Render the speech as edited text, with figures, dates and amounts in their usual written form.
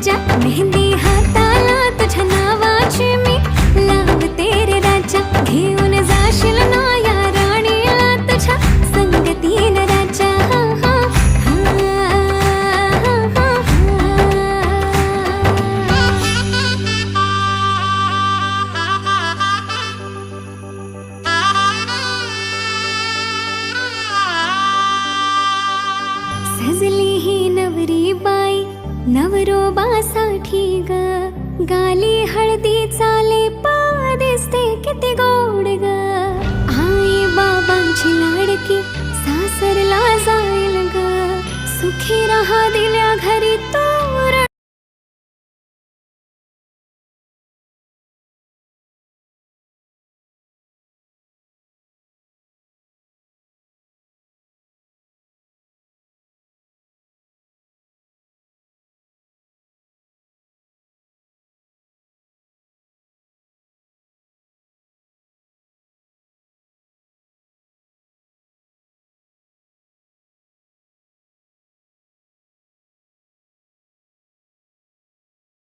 राजा, मेहंदी हाताला तुझ्या नावाची मी लावते रे राजा. घेऊन जाशील ना या राणीला तुझ्या संगतीन राजा. सजली ही नवरी बाई नवरोबासाठी ग, गाली हळदी चाले दिसते किती गोड ग. आई बाबांची लाडकी सासरला जाईल ग, सुखी राहा दिल्या घरी तो